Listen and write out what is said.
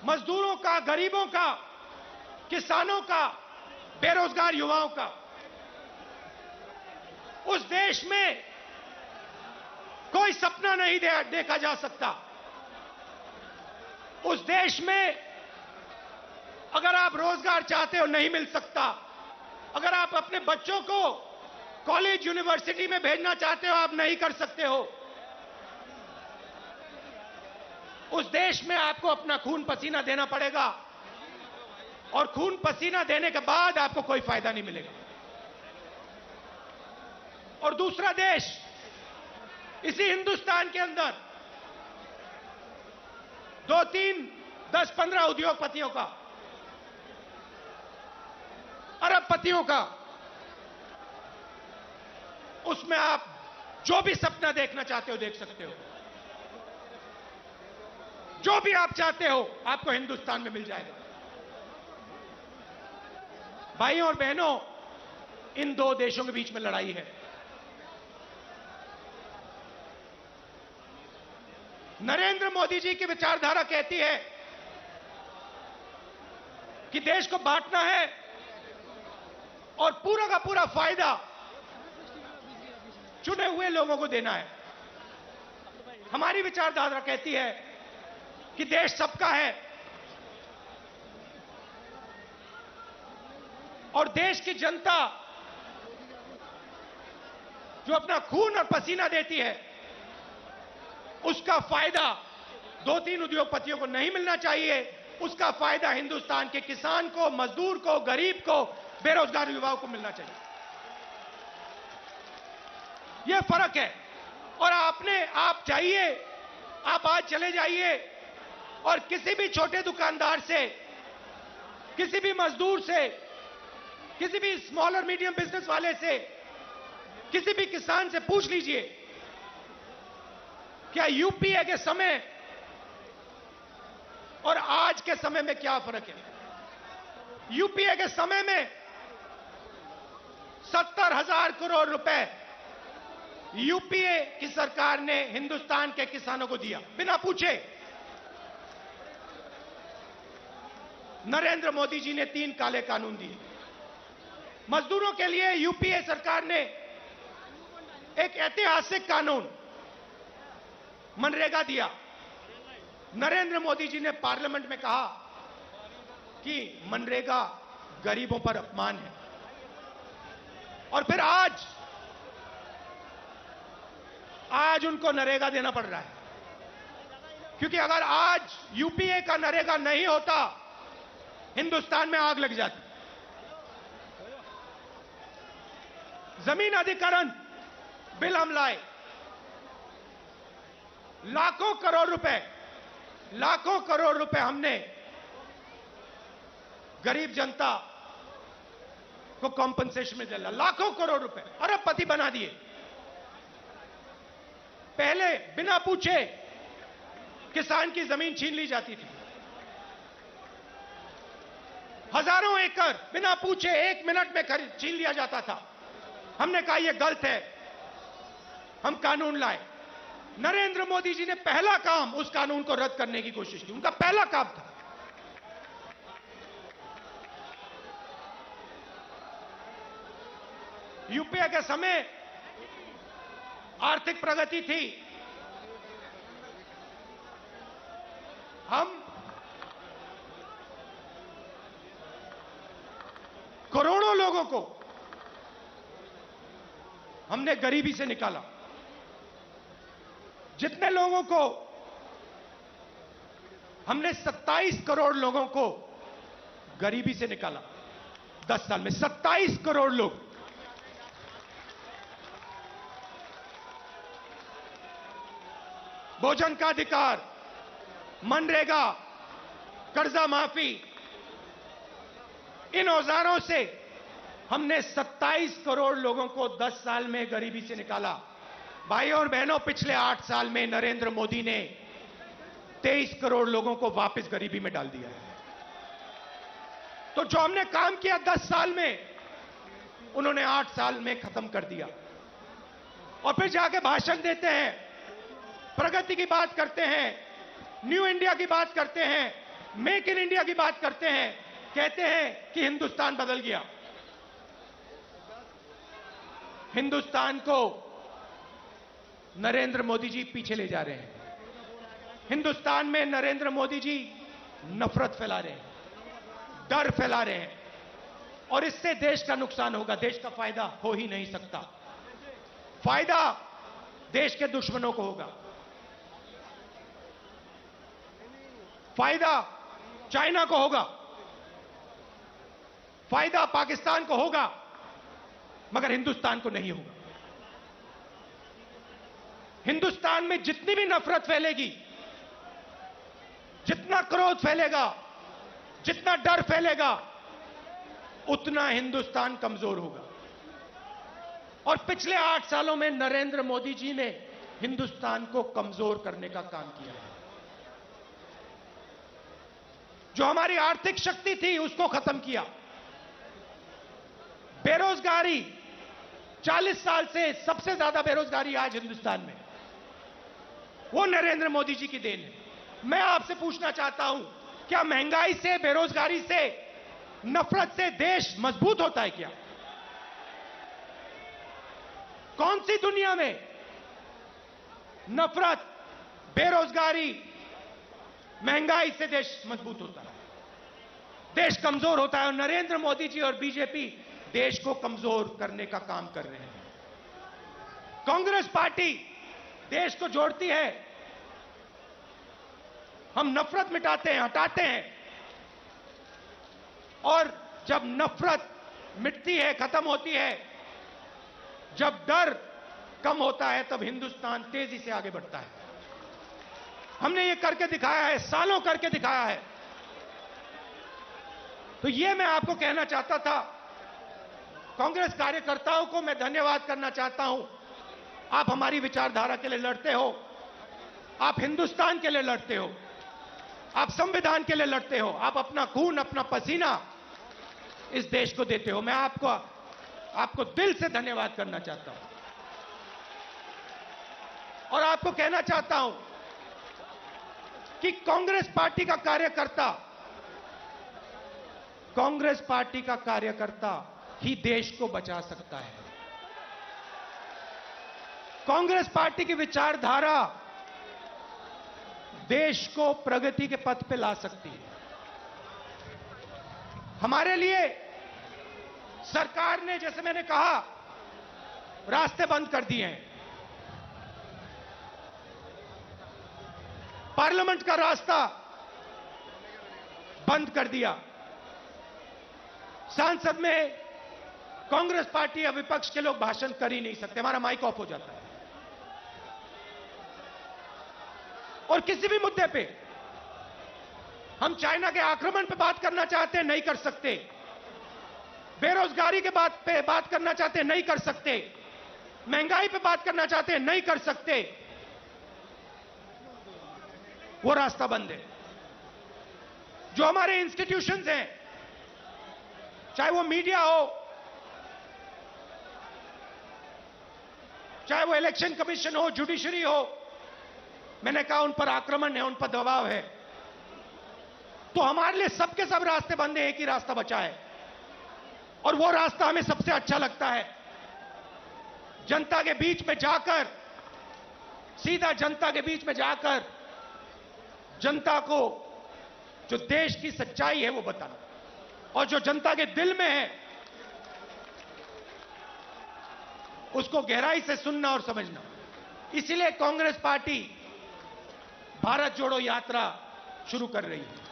मजदूरों का, गरीबों का, किसानों का, बेरोजगार युवाओं का। उस देश में कोई सपना नहीं देखा जा सकता। उस देश में अगर आप रोजगार चाहते हो नहीं मिल सकता। अगर आप अपने बच्चों को कॉलेज, यूनिवर्सिटी में भेजना चाहते हो आप नहीं कर सकते हो। उस देश में आपको अपना खून पसीना देना पड़ेगा और खून पसीना देने के बाद आपको कोई फायदा नहीं मिलेगा। और दूसरा देश, इसी हिंदुस्तान के अंदर 2, 3, 10, 15 उद्योगपतियों का, अरबपतियों का, उसमें आप जो भी सपना देखना चाहते हो देख सकते हो। जो भी आप चाहते हो आपको हिंदुस्तान में मिल जाएगा। भाइयों और बहनों, इन दो देशों के बीच में लड़ाई है। नरेंद्र मोदी जी की विचारधारा कहती है कि देश को बांटना है और पूरा का पूरा फायदा चुने हुए लोगों को देना है। हमारी विचारधारा कहती है कि देश सबका है और देश की जनता जो अपना खून और पसीना देती है उसका फायदा 2-3 उद्योगपतियों को नहीं मिलना चाहिए। उसका फायदा हिंदुस्तान के किसान को, मजदूर को, गरीब को, बेरोजगार युवाओं को मिलना चाहिए। यह फर्क है। और आप जाइए, आप आज चले जाइए और किसी भी छोटे दुकानदार से, किसी भी मजदूर से, किसी भी स्मॉल और मीडियम बिजनेस वाले से, किसी भी किसान से पूछ लीजिए क्या यूपीए के समय और आज के समय में क्या फर्क है। यूपीए के समय में 70,000 करोड़ रुपए यूपीए की सरकार ने हिंदुस्तान के किसानों को दिया बिना पूछे। नरेंद्र मोदी जी ने 3 काले कानून दिए। मजदूरों के लिए यूपीए सरकार ने एक ऐतिहासिक कानून मनरेगा दिया। नरेंद्र मोदी जी ने पार्लियामेंट में कहा कि मनरेगा गरीबों पर अपमान है। और फिर आज उनको नरेगा देना पड़ रहा है, क्योंकि अगर आज यूपीए का नरेगा नहीं होता हिंदुस्तान में आग लग जाती। जमीन अधिग्रहण बिल हम लाए, लाखों करोड़ रुपए हमने गरीब जनता को कॉम्पनसेशन में दिला। लाखों करोड़ रुपए, अरबपति बना दिए। पहले बिना पूछे किसान की जमीन छीन ली जाती थी। हजारों एकड़ बिना पूछे 1 मिनट में छीन लिया जाता था। हमने कहा यह गलत है, हम कानून लाए। नरेंद्र मोदी जी ने पहला काम उस कानून को रद्द करने की कोशिश की। उनका पहला काम था। यूपीए के समय आर्थिक प्रगति थी। हम करोड़ों लोगों को हमने गरीबी से निकाला। जितने लोगों को हमने 27 करोड़ लोगों को गरीबी से निकाला 10 साल में। 27 करोड़ लोग। भोजन का अधिकार, मनरेगा, कर्जा माफी, इन औजारों से हमने 27 करोड़ लोगों को 10 साल में गरीबी से निकाला। भाइयों और बहनों, पिछले 8 साल में नरेंद्र मोदी ने 23 करोड़ लोगों को वापस गरीबी में डाल दिया है। तो जो हमने काम किया 10 साल में, उन्होंने 8 साल में खत्म कर दिया। और फिर जाके भाषण देते हैं, प्रगति की बात करते हैं, न्यू इंडिया की बात करते हैं, मेक इन इंडिया की बात करते हैं, कहते हैं कि हिंदुस्तान बदल गया। हिंदुस्तान को नरेंद्र मोदी जी पीछे ले जा रहे हैं। हिंदुस्तान में नरेंद्र मोदी जी नफरत फैला रहे हैं, डर फैला रहे हैं, और इससे देश का नुकसान होगा। देश का फायदा हो ही नहीं सकता। फायदा देश के दुश्मनों को होगा, फायदा चाइना को होगा, फायदा पाकिस्तान को होगा, मगर हिंदुस्तान को नहीं होगा। हिंदुस्तान में जितनी भी नफरत फैलेगी, जितना क्रोध फैलेगा, जितना डर फैलेगा, उतना हिंदुस्तान कमजोर होगा। और पिछले 8 सालों में नरेंद्र मोदी जी ने हिंदुस्तान को कमजोर करने का काम किया है। जो हमारी आर्थिक शक्ति थी उसको खत्म किया। बेरोजगारी, 40 साल से सबसे ज्यादा बेरोजगारी आज हिंदुस्तान में, वो नरेंद्र मोदी जी की देन है। मैं आपसे पूछना चाहता हूं, क्या महंगाई से, बेरोजगारी से, नफरत से देश मजबूत होता है क्या? कौन सी दुनिया में नफरत, बेरोजगारी, महंगाई से देश मजबूत होता है? देश कमजोर होता है। और नरेंद्र मोदी जी और बीजेपी देश को कमजोर करने का काम कर रहे हैं। कांग्रेस पार्टी देश को जोड़ती है। हम नफरत मिटाते हैं, हटाते हैं, और जब नफरत मिटती है, खत्म होती है, जब डर कम होता है, तब हिंदुस्तान तेजी से आगे बढ़ता है। हमने ये करके दिखाया है, सालों करके दिखाया है। तो ये मैं आपको कहना चाहता था। कांग्रेस कार्यकर्ताओं को मैं धन्यवाद करना चाहता हूं। आप हमारी विचारधारा के लिए लड़ते हो, आप हिंदुस्तान के लिए लड़ते हो, आप संविधान के लिए लड़ते हो, आप अपना खून, अपना पसीना इस देश को देते हो। मैं आपको दिल से धन्यवाद करना चाहता हूं। और आपको कहना चाहता हूं कि कांग्रेस पार्टी का कार्यकर्ता ही देश को बचा सकता है। कांग्रेस पार्टी की विचारधारा देश को प्रगति के पथ पे ला सकती है। हमारे लिए सरकार ने, जैसे मैंने कहा, रास्ते बंद कर दिए हैं। पार्लियामेंट का रास्ता बंद कर दिया। संसद में कांग्रेस पार्टी या विपक्ष के लोग भाषण कर ही नहीं सकते, हमारा माइक ऑफ हो जाता है। और किसी भी मुद्दे पे हम चाइना के आक्रमण पे बात करना चाहते हैं, नहीं कर सकते। बेरोजगारी के बात पे बात करना चाहते हैं, नहीं कर सकते। महंगाई पे बात करना चाहते हैं, नहीं कर सकते। वो रास्ता बंद है। जो हमारे इंस्टीट्यूशंस हैं, चाहे वो मीडिया हो, चाहे वो इलेक्शन कमीशन हो, जुडिशरी हो, मैंने कहा उन पर आक्रमण है, उन पर दबाव है। तो हमारे लिए सबके सब रास्ते बंद हैं, एक ही रास्ता बचा है, और वो रास्ता हमें सबसे अच्छा लगता है। जनता के बीच में जाकर, सीधा जनता के बीच में जाकर जनता को जो देश की सच्चाई है वो बताना, और जो जनता के दिल में है उसको गहराई से सुनना और समझना। इसीलिए कांग्रेस पार्टी भारत जोड़ो यात्रा शुरू कर रही है।